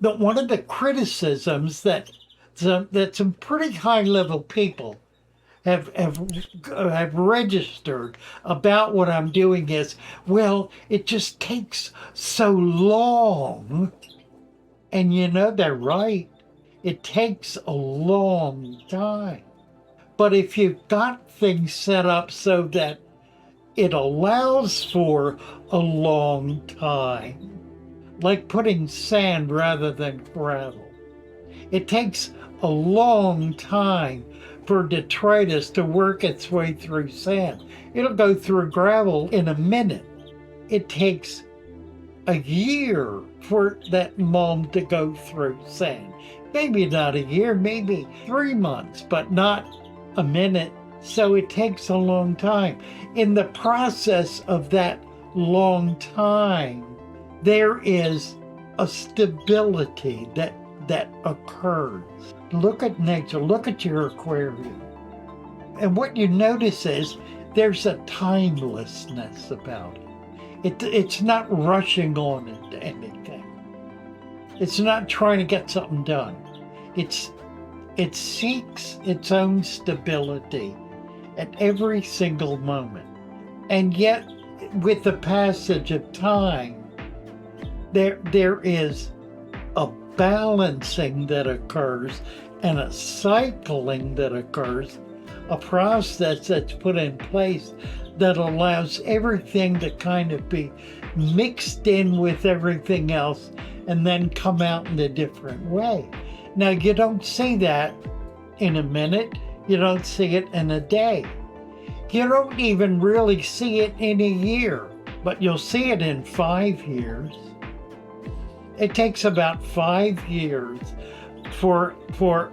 one of the criticisms that some pretty high level people have registered about what I'm doing is, well, it just takes so long. And they're right. It takes a long time. But if you've got things set up so that it allows for a long time, like putting sand rather than gravel, it takes a long time for detritus to work its way through sand. It'll go through gravel in a minute. It takes a year for that mold to go through sand. Maybe not a year, maybe 3 months, but not a minute. So it takes a long time. In the process of that long time, there is a stability that occurs. Look at nature, look at your aquarium. And what you notice is there's a timelessness about it. It's not rushing on into anything. It's not trying to get something done. It seeks its own stability at every single moment. And yet, with the passage of time, there is a balancing that occurs and a cycling that occurs, a process that's put in place that allows everything to kind of be mixed in with everything else and then come out in a different way. Now, you don't see that in a minute. You don't see it in a day. You don't even really see it in a year, but you'll see it in 5 years. It takes about 5 years for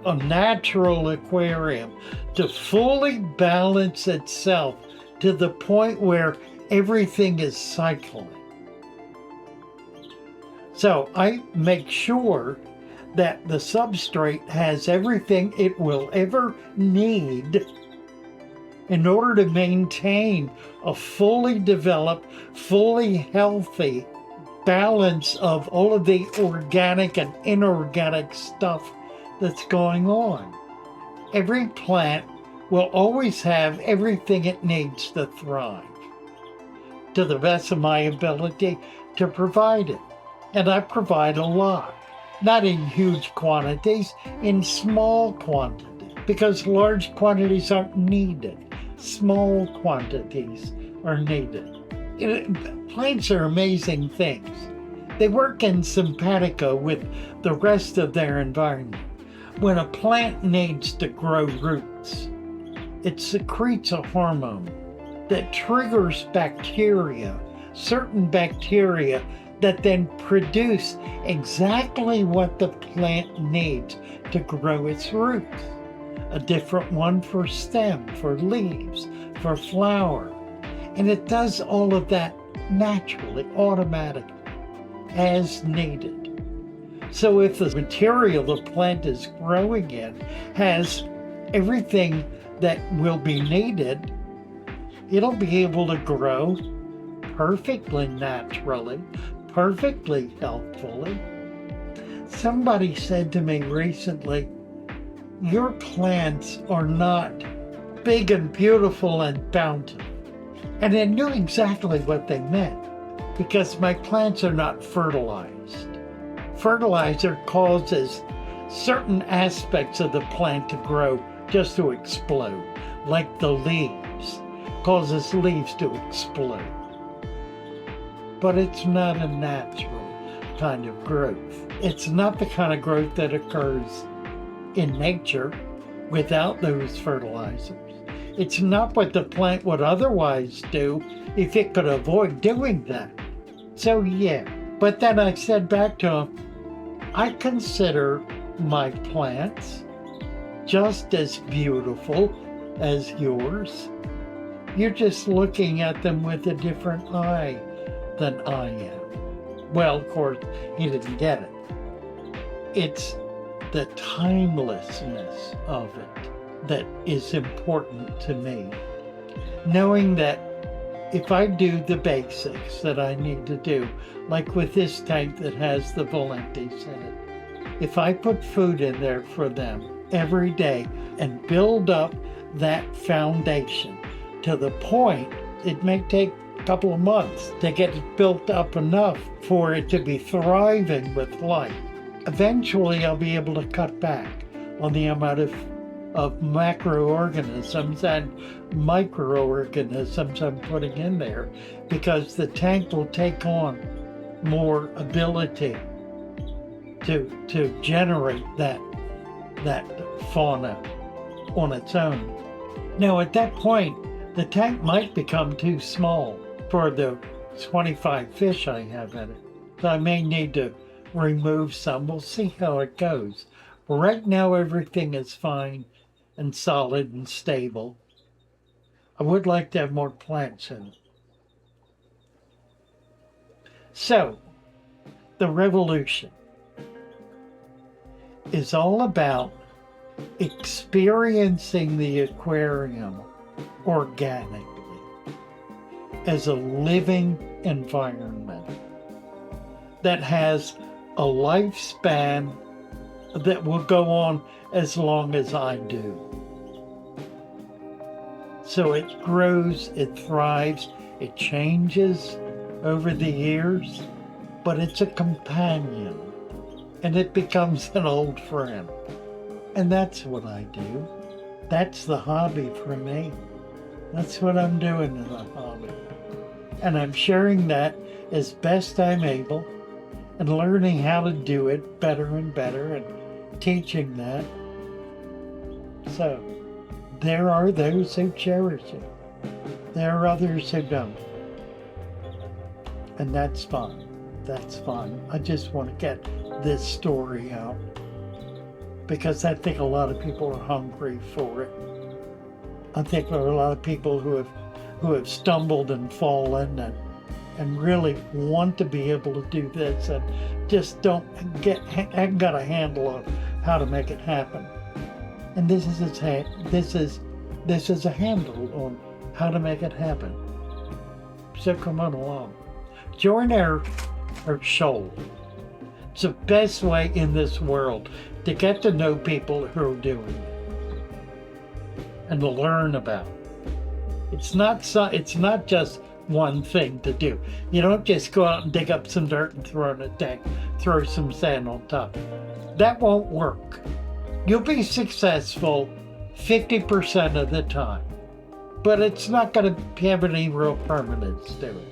a natural aquarium to fully balance itself to the point where everything is cycling. So I make sure that the substrate has everything it will ever need in order to maintain a fully developed, fully healthy balance of all of the organic and inorganic stuff that's going on. Every plant will always have everything it needs to thrive, to the best of my ability to provide it. And I provide a lot, not in huge quantities, in small quantities, because large quantities aren't needed. Small quantities are needed. Plants are amazing things. They work in simpatico with the rest of their environment. When a plant needs to grow roots, it secretes a hormone that triggers bacteria, certain bacteria that then produce exactly what the plant needs to grow its roots. A different one for stem, for leaves, for flower. And it does all of that naturally, automatically, as needed. So if the material the plant is growing in has everything that will be needed, it'll be able to grow perfectly naturally, perfectly healthfully. Somebody said to me recently, your plants are not big and beautiful and bountiful. And I knew exactly what they meant, because my plants are not fertilized. Fertilizer causes certain aspects of the plant to grow just to explode, like the leaves, causes leaves to explode. But it's not a natural kind of growth. It's not the kind of growth that occurs in nature without those fertilizers. It's not what the plant would otherwise do if it could avoid doing that. So yeah, but then I said back to him, I consider my plants just as beautiful as yours. You're just looking at them with a different eye than I am. Well, of course, he didn't get it. It's the timelessness of it that is important to me. Knowing that if I do the basics that I need to do, like with this tank that has the Valentes in it, if I put food in there for them every day and build up that foundation to the point, it may take a couple of months to get it built up enough for it to be thriving with life. Eventually, I'll be able to cut back on the amount of macroorganisms and microorganisms I'm putting in there, because the tank will take on more ability to generate that fauna on its own. Now at that point, the tank might become too small for the 25 fish I have in it. So I may need to remove some. We'll see how it goes. Right now everything is fine and solid and stable. I would like to have more plants in it. So, the revolution is all about experiencing the aquarium organically as a living environment that has a lifespan that will go on as long as I do. So it grows, it thrives, it changes over the years, but it's a companion, and it becomes an old friend. And that's what I do. That's the hobby for me. That's what I'm doing in the hobby. And I'm sharing that as best I'm able and learning how to do it better and better and teaching that. So there are those who cherish it. There are others who don't. And that's fine. That's fine. I just want to get this story out because I think a lot of people are hungry for it. I think there are a lot of people who have stumbled and fallen and really want to be able to do this and just haven't got a handle on how to make it happen. And this is a handle on how to make it happen. So come on along. Join our shoal. It's the best way in this world to get to know people who are doing it and to learn about it. It's not just one thing to do. You don't just go out and dig up some dirt and throw in a tank, throw some sand on top. That won't work. You'll be successful 50% of the time, but it's not going to have any real permanence to it.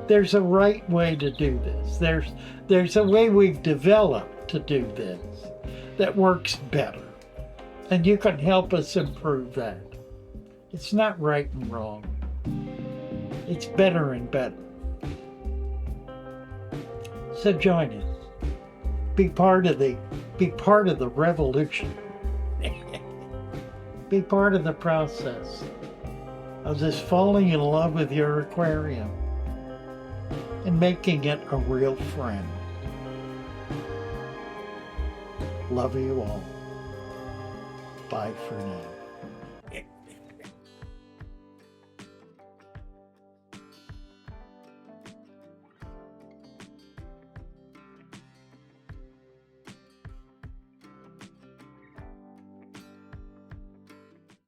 There's a right way to do this. There's a way we've developed to do this that works better. And you can help us improve that. It's not right and wrong. It's better and better. So join us. Be part of the revolution. Be part of the process of this falling in love with your aquarium and making it a real friend. Love you all. Bye for now.